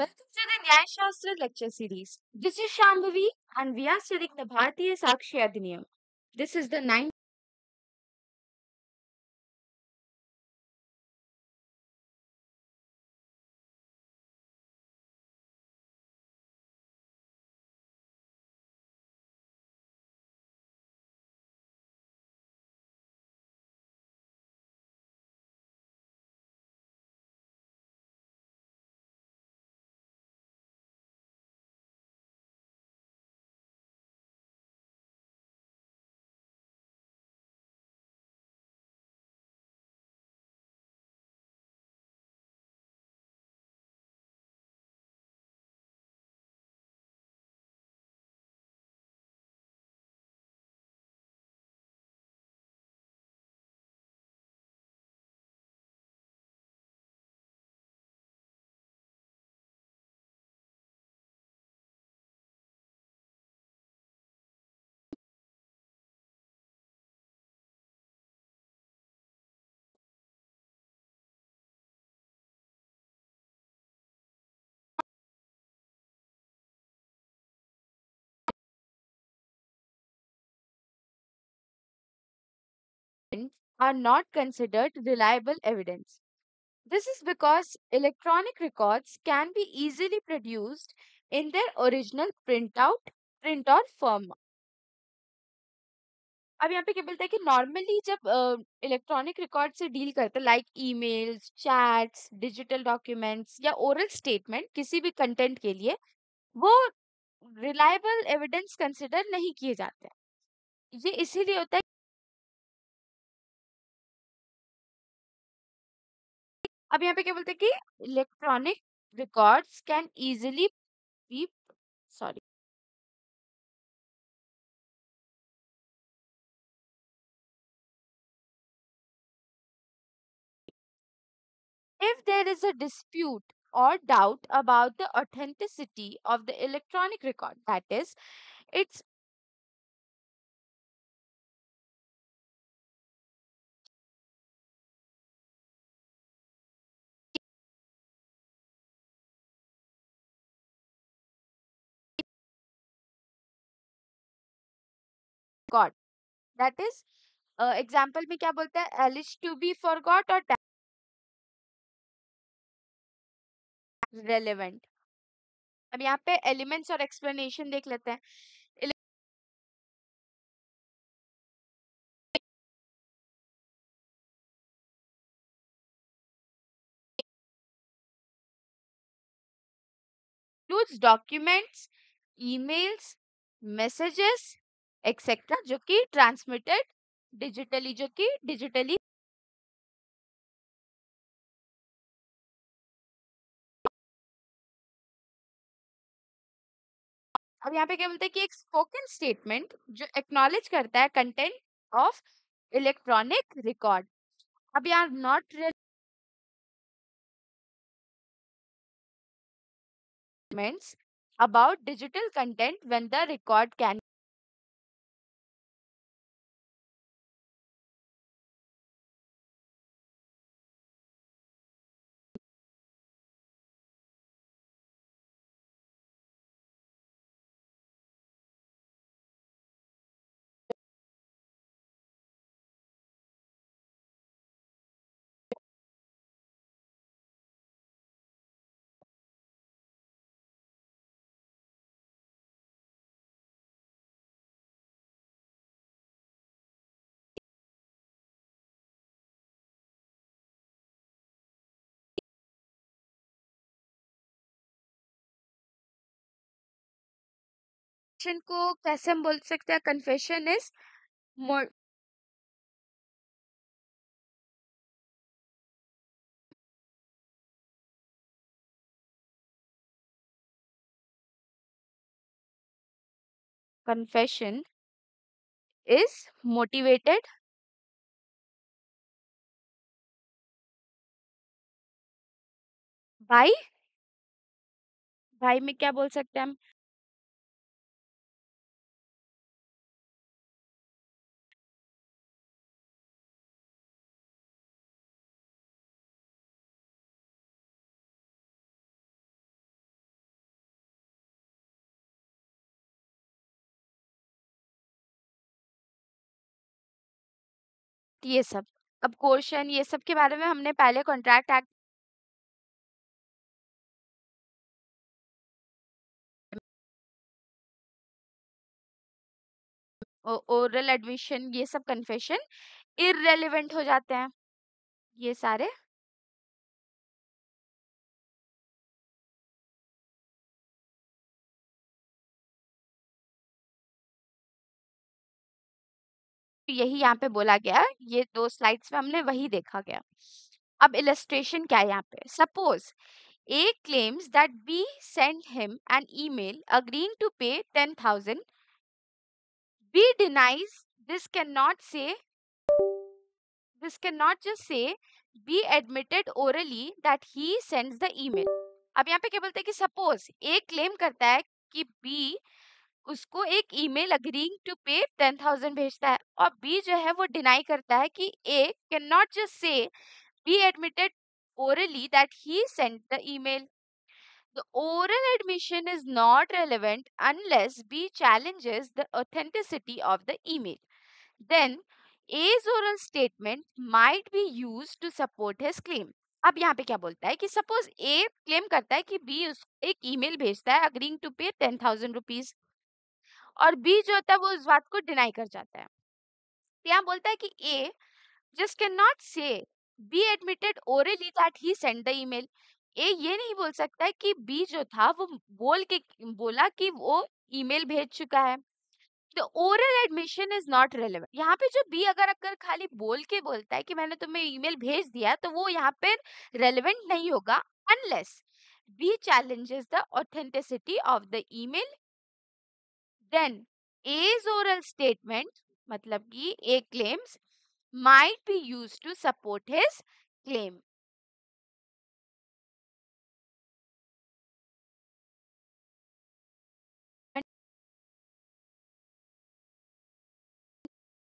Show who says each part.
Speaker 1: Welcome to the Nyaya Shastra lecture series. This is Shambhavi and we are studying the Bharatiya Sakshi Adhiniyam. This is the ninth are not considered reliable evidence. This is because electronic records can be easily produced in their original print और firm. अब यहाँ पे क्या बोलता है कि normally जब electronic record से डील करते हैं like emails, chats, digital documents या ओरल स्टेटमेंट किसी भी कंटेंट के लिए वो रिलायबल एविडेंस कंसिडर नहीं किए जाते हैं। ये इसीलिए होता है। अब यहाँ पे क्या बोलते हैं कि electronic records can easily B sorry if there is a dispute or doubt about the authenticity of the electronic record, that is, it's got, that is, example में क्या बोलता है, एलिश टू बी फॉरगॉट और relevant. अब यहाँ पे elements और explanation देख लेते हैं। Includes documents, emails, messages etcetera जो कि ट्रांसमिटेड डिजिटली अब यहाँ पे क्या बोलते हैं कि एक स्पोकन स्टेटमेंट जो एक्नॉलेज करता है कंटेंट ऑफ इलेक्ट्रॉनिक रिकॉर्ड। अब यहाँ not requirements about digital content when the record can को कैसे हम बोल सकते हैं, confession is confession is motivated by भाई में क्या बोल सकते हैं हम, ये सब। अब क्वेश्चन ये सब के बारे में हमने पहले कॉन्ट्रैक्ट एक्ट ओरल एडमिशन ये सब कन्फेशन इररेलेवेंट हो जाते हैं ये सारे। यही यहाँ पे बोला गया है, ये 2 स्लाइड्स में हमने वही देखा गया। अब इलस्ट्रेशन क्या है यहाँ पे? Suppose A claims that B sent him an email agreeing to pay 10,000. B denies this cannot just say B admitted orally that he sends the email. अब यहाँ पे क्या बोलते हैं कि सपोज A क्लेम करता है कि B उसको एक ईमेल अग्रीइंग टू पे 10,000 भेजता है और B जो है वो डिनाई करता है कि A can not just say B admitted orally that he sent the email. The oral admission is not relevant unless B challenges the authenticity of the email. Then A's oral statement might be used to support his claim. अब यहाँ पे क्या बोलता है कि suppose ए claim करता है कि बी उस एक ईमेल भेजता है अग्रीइंग टू पे 10,000 रुपीज और बी जो होता है वो उस बात को डिनाई कर जाता है। तो यहाँ बोलता है कि ए just cannot say B admitted orally that he sent the email. ए ये नहीं बोल सकता है कि बी जो था वो बोला कि वो ईमेल भेज चुका है। The oral admission is not relevant. यहाँ पे जो बी अगर खाली बोल के बोलता है कि मैंने तुम्हें ईमेल भेज दिया तो वो यहाँ पे relevant नहीं होगा unless B challenges the authenticity of the email. Then A's oral statement मतलब कि A claims might be used to support his claim.